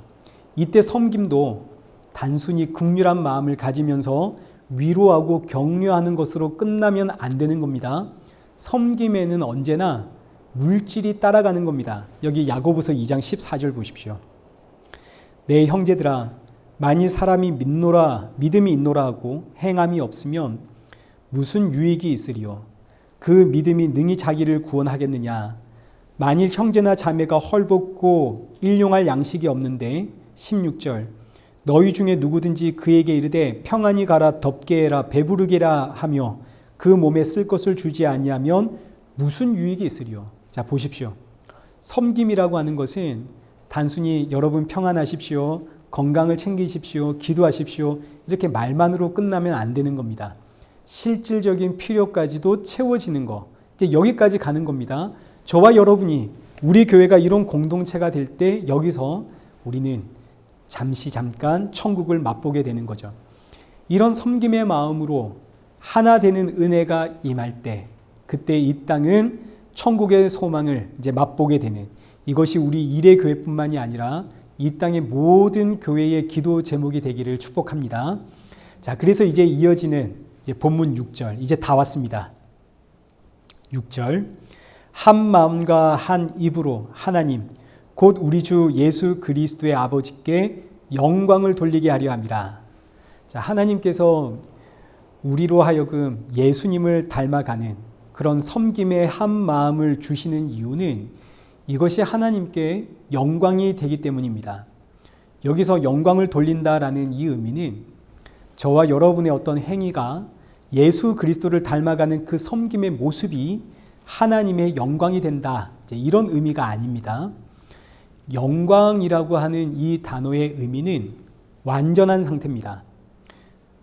이때 섬김도 단순히 긍휼한 마음을 가지면서 위로하고 격려하는 것으로 끝나면 안 되는 겁니다. 섬김에는 언제나 물질이 따라가는 겁니다. 여기 야고보서 2장 14절 보십시오. 내 형제들아, 만일 사람이 믿음이 있노라 하고 행함이 없으면 무슨 유익이 있으리요? 그 믿음이 능히 자기를 구원하겠느냐? 만일 형제나 자매가 헐벗고 일용할 양식이 없는데, 16절, 너희 중에 누구든지 그에게 이르되 평안히 가라, 덥게 해라, 배부르게 해라 하며 그 몸에 쓸 것을 주지 아니하면 무슨 유익이 있으리요? 자, 보십시오. 섬김이라고 하는 것은 단순히 여러분 평안하십시오, 건강을 챙기십시오, 기도하십시오, 이렇게 말만으로 끝나면 안 되는 겁니다. 실질적인 필요까지도 채워지는 거, 이제 여기까지 가는 겁니다. 저와 여러분이, 우리 교회가 이런 공동체가 될 때 여기서 우리는 잠깐 천국을 맛보게 되는 거죠. 이런 섬김의 마음으로 하나 되는 은혜가 임할 때, 그때 이 땅은 천국의 소망을 이제 맛보게 되는, 이것이 우리 일의 교회뿐만이 아니라 이 땅의 모든 교회의 기도 제목이 되기를 축복합니다. 자, 그래서 이제 이어지는 이제 본문 6절, 이제 다 왔습니다. 6절, 한 마음과 한 입으로 하나님 곧 우리 주 예수 그리스도의 아버지께 영광을 돌리게 하려 함이라. 자, 하나님께서 우리로 하여금 예수님을 닮아가는 그런 섬김의 한 마음을 주시는 이유는 이것이 하나님께 영광이 되기 때문입니다. 여기서 영광을 돌린다라는 이 의미는 저와 여러분의 어떤 행위가 예수 그리스도를 닮아가는 그 섬김의 모습이 하나님의 영광이 된다, 이런 의미가 아닙니다. 영광이라고 하는 이 단어의 의미는 완전한 상태입니다.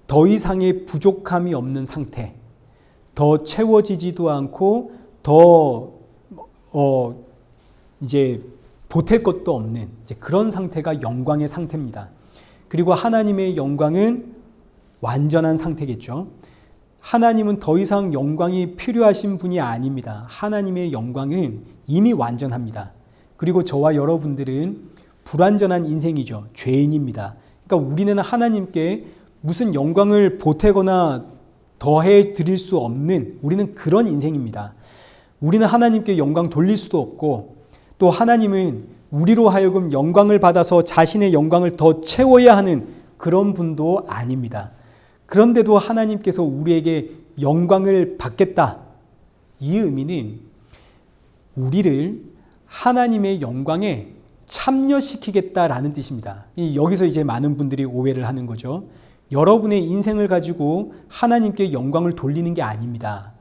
더 이상의 부족함이 없는 상태, 더 채워지지도 않고 더 이제 보탤 것도 없는 그런 상태가 영광의 상태입니다. 그리고 하나님의 영광은 완전한 상태겠죠. 하나님은 더 이상 영광이 필요하신 분이 아닙니다. 하나님의 영광은 이미 완전합니다. 그리고 저와 여러분들은 불완전한 인생이죠. 죄인입니다. 그러니까 우리는 하나님께 무슨 영광을 보태거나 더해 드릴 수 없는, 우리는 그런 인생입니다. 우리는 하나님께 영광 돌릴 수도 없고, 또 하나님은 우리로 하여금 영광을 받아서 자신의 영광을 더 채워야 하는 그런 분도 아닙니다. 그런데도 하나님께서 우리에게 영광을 받겠다, 이 의미는 우리를 하나님의 영광에 참여시키겠다라는 뜻입니다. 여기서 이제 많은 분들이 오해를 하는 거죠. 여러분의 인생을 가지고 하나님께 영광을 돌리는 게 아닙니다.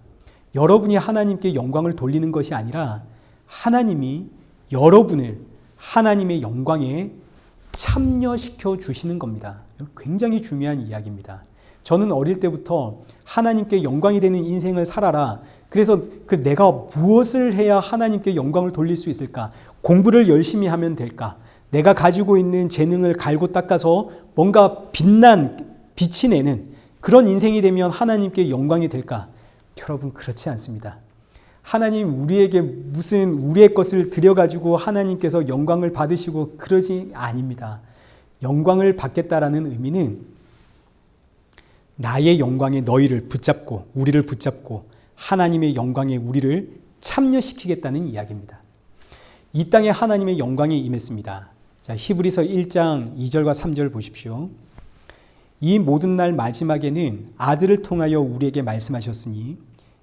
여러분이 하나님께 영광을 돌리는 것이 아니라 하나님이 여러분을 하나님의 영광에 참여시켜 주시는 겁니다. 굉장히 중요한 이야기입니다. 저는 어릴 때부터 하나님께 영광이 되는 인생을 살아라. 그래서 내가 무엇을 해야 하나님께 영광을 돌릴 수 있을까? 공부를 열심히 하면 될까? 내가 가지고 있는 재능을 갈고 닦아서 뭔가 빛이 내는 그런 인생이 되면 하나님께 영광이 될까? 여러분, 그렇지 않습니다. 하나님 우리에게 무슨 우리의 것을 드려가지고 하나님께서 영광을 받으시고 그러지 아닙니다. 영광을 받겠다라는 의미는 나의 영광에 너희를 붙잡고, 우리를 붙잡고 하나님의 영광에 우리를 참여시키겠다는 이야기입니다. 이 땅에 하나님의 영광이 임했습니다. 자, 히브리서 1장 2절과 3절 보십시오. 이 모든 날 마지막에는 아들을 통하여 우리에게 말씀하셨으니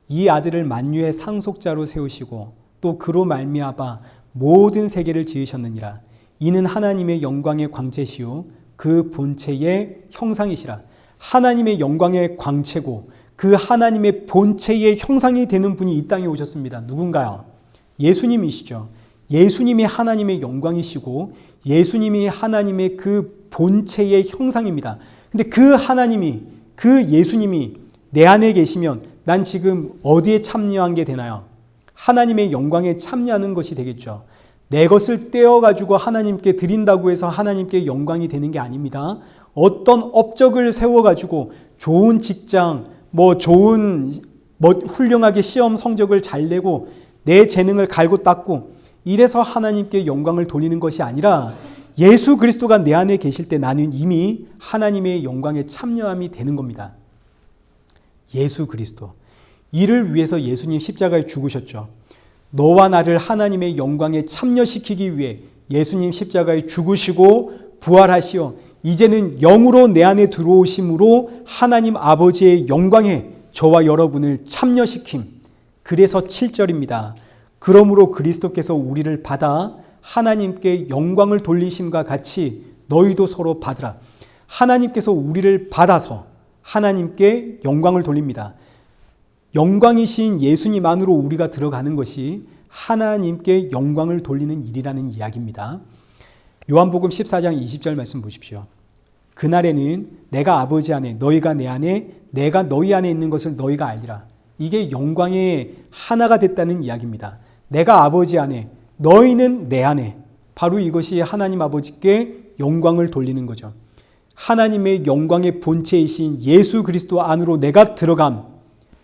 이 아들을 만유의 상속자로 세우시고 또 그로 말미암아 모든 세계를 지으셨느니라. 이는 하나님의 영광의 광채시요 그 본체의 형상이시라. 하나님의 영광의 광채고 그 하나님의 본체의 형상이 되는 분이 이 땅에 오셨습니다. 누군가요? 예수님이시죠. 예수님이 하나님의 영광이시고 예수님이 하나님의 그 본체의 형상입니다. 근데 그 하나님이, 그 예수님이 내 안에 계시면 난 지금 어디에 참여한 게 되나요? 하나님의 영광에 참여하는 것이 되겠죠. 내 것을 떼어가지고 하나님께 드린다고 해서 하나님께 영광이 되는 게 아닙니다. 어떤 업적을 세워가지고 좋은 직장, 훌륭하게 시험 성적을 잘 내고 내 재능을 갈고 닦고 이래서 하나님께 영광을 돌리는 것이 아니라 예수 그리스도가 내 안에 계실 때 나는 이미 하나님의 영광에 참여함이 되는 겁니다. 예수 그리스도. 이를 위해서 예수님 십자가에 죽으셨죠. 너와 나를 하나님의 영광에 참여시키기 위해 예수님 십자가에 죽으시고 부활하시어 이제는 영으로 내 안에 들어오심으로 하나님 아버지의 영광에 저와 여러분을 참여시킴. 그래서 7절입니다. 그러므로 그리스도께서 우리를 받아 하나님께 영광을 돌리심과 같이 너희도 서로 받으라. 하나님께서 우리를 받아서 하나님께 영광을 돌립니다. 영광이신 예수님 안으로 우리가 들어가는 것이 하나님께 영광을 돌리는 일이라는 이야기입니다. 요한복음 14장 20절 말씀 보십시오. 그날에는 내가 아버지 안에 너희가 내 안에 내가 너희 안에 있는 것을 너희가 알리라. 이게 영광의 하나가 됐다는 이야기입니다. 내가 아버지 안에 너희는 내 안에. 바로 이것이 하나님 아버지께 영광을 돌리는 거죠. 하나님의 영광의 본체이신 예수 그리스도 안으로 내가 들어감.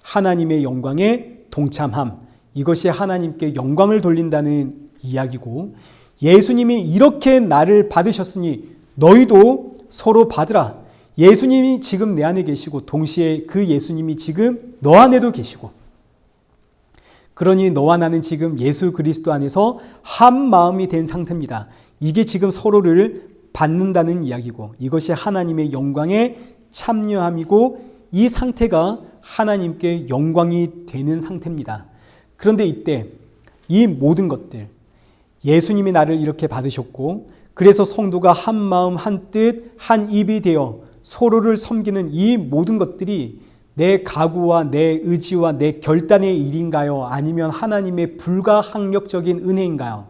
하나님의 영광에 동참함. 이것이 하나님께 영광을 돌린다는 이야기고, 예수님이 이렇게 나를 받으셨으니 너희도 서로 받으라. 예수님이 지금 내 안에 계시고 동시에 그 예수님이 지금 너 안에도 계시고, 그러니 너와 나는 지금 예수 그리스도 안에서 한 마음이 된 상태입니다. 이게 지금 서로를 받는다는 이야기고, 이것이 하나님의 영광에 참여함이고, 이 상태가 하나님께 영광이 되는 상태입니다. 그런데 이때 이 모든 것들, 예수님이 나를 이렇게 받으셨고, 그래서 성도가 한 마음 한 뜻 한 입이 되어 서로를 섬기는 이 모든 것들이 내 각오와 내 의지와 내 결단의 일인가요? 아니면 하나님의 불가항력적인 은혜인가요?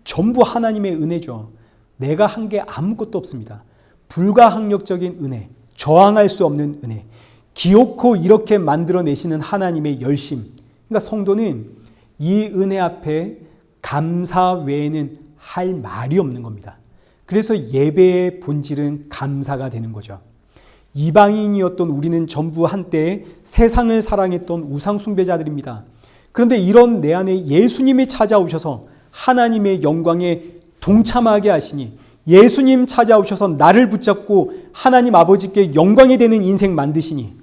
전부 하나님의 은혜죠. 내가 한 게 아무것도 없습니다. 불가항력적인 은혜, 저항할 수 없는 은혜, 기어코 이렇게 만들어내시는 하나님의 열심. 그러니까 성도는 이 은혜 앞에 감사 외에는 할 말이 없는 겁니다. 그래서 예배의 본질은 감사가 되는 거죠. 이방인이었던 우리는 전부 한때 세상을 사랑했던 우상 숭배자들입니다. 그런데 이런 내 안에 예수님이 찾아오셔서 하나님의 영광에 동참하게 하시니, 예수님 찾아오셔서 나를 붙잡고 하나님 아버지께 영광이 되는 인생 만드시니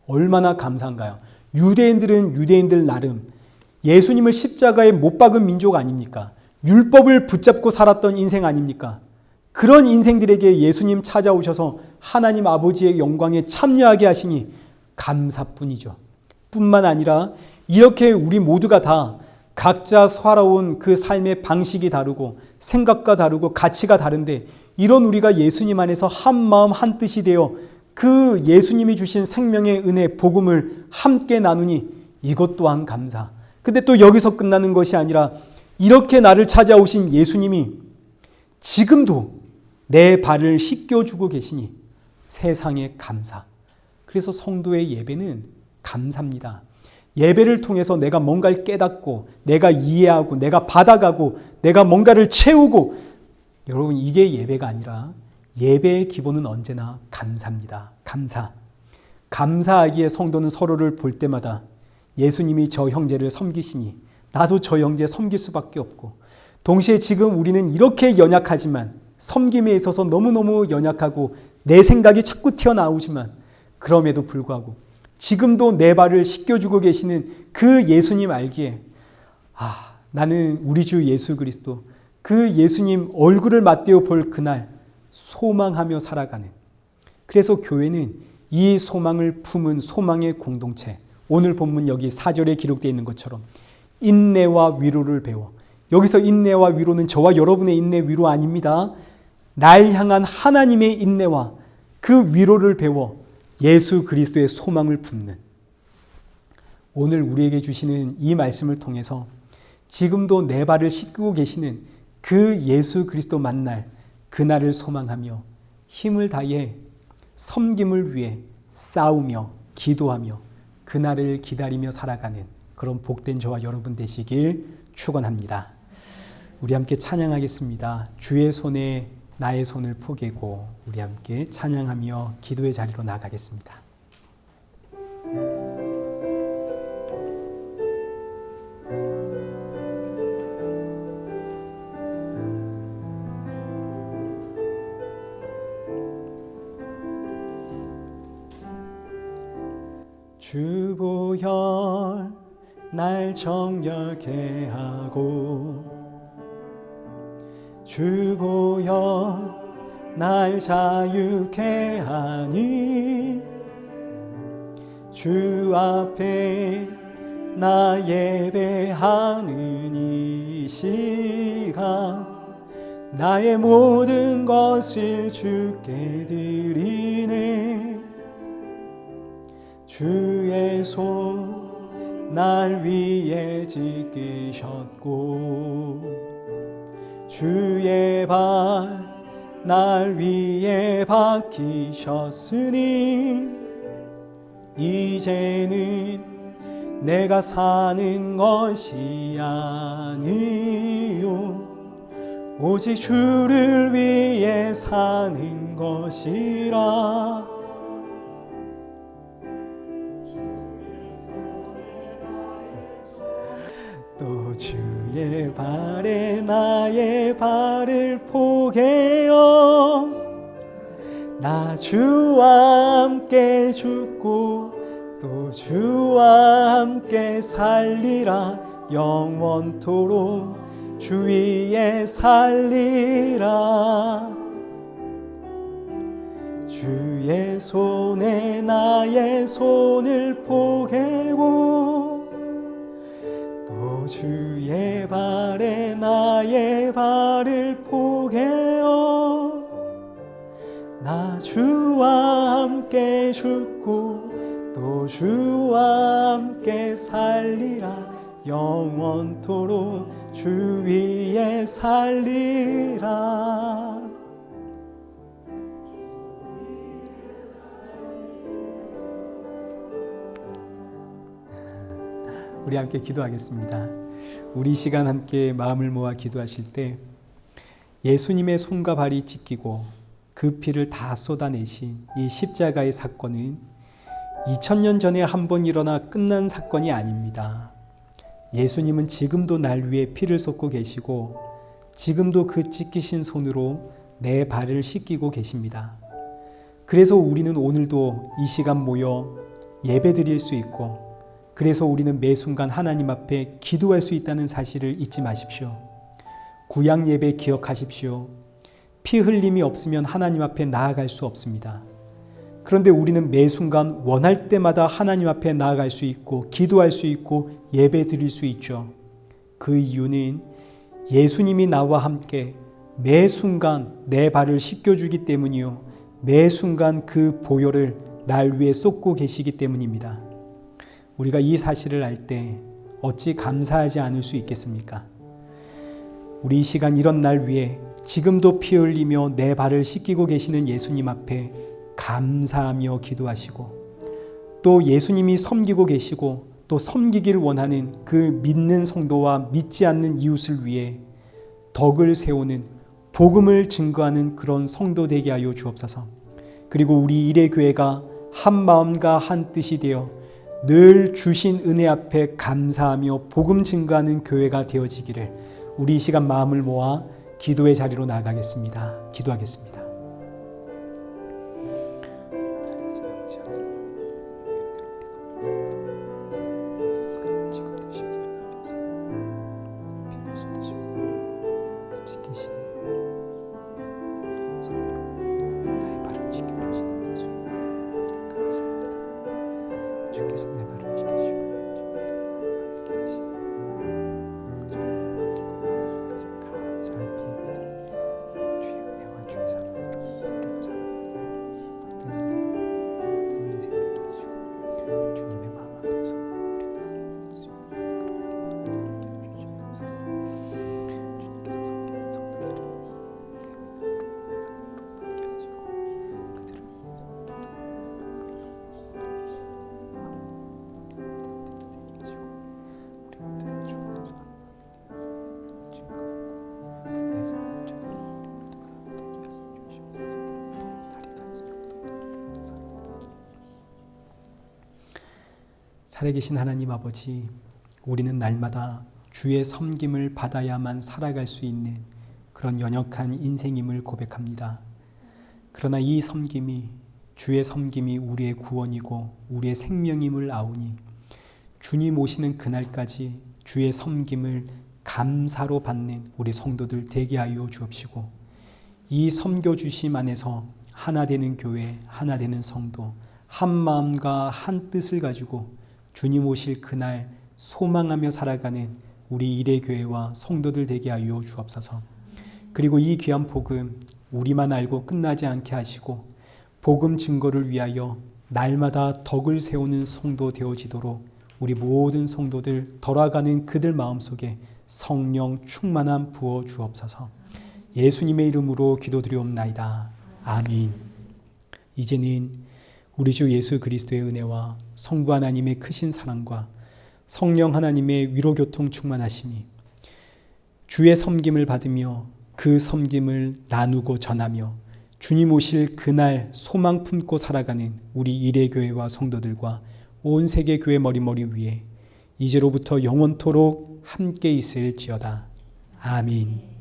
얼마나 감사한가요? 유대인들은 유대인들 나름 예수님을 십자가에 못 박은 민족 아닙니까? 율법을 붙잡고 살았던 인생 아닙니까? 그런 인생들에게 예수님 찾아오셔서 하나님 아버지의 영광에 참여하게 하시니 감사뿐이죠. 뿐만 아니라 이렇게 우리 모두가 다 각자 살아온 그 삶의 방식이 다르고 생각과 다르고 가치가 다른데, 이런 우리가 예수님 안에서 한 마음 한 뜻이 되어 그 예수님이 주신 생명의 은혜 복음을 함께 나누니 이것 또한 감사. 근데 또 여기서 끝나는 것이 아니라 이렇게 나를 찾아오신 예수님이 지금도 내 발을 씻겨주고 계시니 세상에 감사. 그래서 성도의 예배는 감사입니다. 예배를 통해서 내가 뭔가를 깨닫고 내가 이해하고 내가 받아가고 내가 뭔가를 채우고, 여러분 이게 예배가 아니라 예배의 기본은 언제나 감사입니다. 감사. 감사하기에 성도는 서로를 볼 때마다 예수님이 저 형제를 섬기시니 나도 저 형제 섬길 수밖에 없고, 동시에 지금 우리는 이렇게 연약하지만 섬김에 있어서 너무너무 연약하고 내 생각이 자꾸 튀어나오지만 그럼에도 불구하고 지금도 내 발을 씻겨주고 계시는 그 예수님 알기에 나는 우리 주 예수 그리스도 그 예수님 얼굴을 맞대어 볼 그날 소망하며 살아가는, 그래서 교회는 이 소망을 품은 소망의 공동체, 오늘 본문 여기 4절에 기록되어 있는 것처럼 인내와 위로를 배워, 여기서 인내와 위로는 저와 여러분의 인내 위로 아닙니다. 날 향한 하나님의 인내와 그 위로를 배워 예수 그리스도의 소망을 품는, 오늘 우리에게 주시는 이 말씀을 통해서 지금도 내 발을 씻고 계시는 그 예수 그리스도 만날 그날을 소망하며 힘을 다해 섬김을 위해 싸우며 기도하며 그날을 기다리며 살아가는 그런 복된 저와 여러분 되시길 축원합니다. 우리 함께 찬양하겠습니다. 주의 손에 나의 손을 포개고 우리 함께 찬양하며 기도의 자리로 나아가겠습니다. 주보혈 날 정결케 하고 주보혈 날 자유케 하니 주 앞에 나 예배하는 이 시간 나의 모든 것을 주께 드리네. 주의 손 날 위에 지키셨고 주의 발 날 위에 박히셨으니 이제는 내가 사는 것이 아니요 오직 주를 위해 사는 것이라. 주의 발에 나의 발을 포개어 나 주와 함께 죽고 또 주와 함께 살리라 영원토록 주 위에 살리라 주의 손에 나의 손을 포개고 또 주의 발에 나의 발을 포개어 나 주와 함께 죽고 또 주와 함께 살리라 영원토록 주 위에 살리라. 우리 함께 기도하겠습니다. 우리 시간 함께 마음을 모아 기도하실 때 예수님의 손과 발이 찢기고 그 피를 다 쏟아내신 이 십자가의 사건은 2000년 전에 한 번 일어나 끝난 사건이 아닙니다. 예수님은 지금도 날 위해 피를 쏟고 계시고 지금도 그 찢기신 손으로 내 발을 씻기고 계십니다. 그래서 우리는 오늘도 이 시간 모여 예배드릴 수 있고 그래서 우리는 매 순간 하나님 앞에 기도할 수 있다는 사실을 잊지 마십시오. 구약 예배 기억하십시오. 피 흘림이 없으면 하나님 앞에 나아갈 수 없습니다. 그런데 우리는 매 순간 원할 때마다 하나님 앞에 나아갈 수 있고 기도할 수 있고 예배 드릴 수 있죠. 그 이유는 예수님이 나와 함께 매 순간 내 발을 씻겨주기 때문이요. 매 순간 그 보혈을 날 위해 쏟고 계시기 때문입니다. 우리가 이 사실을 알 때 어찌 감사하지 않을 수 있겠습니까? 우리 이 시간 이런 날 위해 지금도 피 흘리며 내 발을 씻기고 계시는 예수님 앞에 감사하며 기도하시고 또 예수님이 섬기고 계시고 또 섬기기를 원하는 그 믿는 성도와 믿지 않는 이웃을 위해 덕을 세우는 복음을 증거하는 그런 성도 되게 하여 주옵소서. 그리고 우리 일회교회가 한 마음과 한 뜻이 되어 늘 주신 은혜 앞에 감사하며 복음 증거하는 교회가 되어지기를 우리 이 시간 마음을 모아 기도의 자리로 나가겠습니다. 기도하겠습니다. 주께서 내 발을 지켜주시고 감사할 뿐입니다. 주의 은혜와 주의 사랑으로 우리가 살아가니 모든 인생 되게 해주고 주님의 마음 앞에서 우리가 하나님의 수 있는 그런 일을 주셔서 주님께서 섬기는 성도들을 내 믿음으로 하시고 그들을 위해서 살아계신 하나님 아버지, 우리는 날마다 주의 섬김을 받아야만 살아갈 수 있는 그런 연약한 인생임을 고백합니다. 그러나 이 섬김이 주의 섬김이 우리의 구원이고 우리의 생명임을 아오니 주님 오시는 그날까지 주의 섬김을 감사로 받는 우리 성도들 되게 하여 주옵시고 이 섬겨주심 안에서 하나 되는 교회, 하나 되는 성도, 한 마음과 한 뜻을 가지고 주님 오실 그날 소망하며 살아가는 우리 일회교회와 성도들 되게 하여 주옵소서. 그리고 이 귀한 복음 우리만 알고 끝나지 않게 하시고 복음 증거를 위하여 날마다 덕을 세우는 성도 되어지도록 우리 모든 성도들 돌아가는 그들 마음속에 성령 충만함 부어 주옵소서. 예수님의 이름으로 기도드리옵나이다. 아멘. 이제는 우리 주 예수 그리스도의 은혜와 성부 하나님의 크신 사랑과 성령 하나님의 위로교통 충만하심이 주의 섬김을 받으며 그 섬김을 나누고 전하며 주님 오실 그날 소망 품고 살아가는 우리 일회교회와 성도들과 온 세계 교회 머리머리 위에 이제로부터 영원토록 함께 있을지어다. 아멘.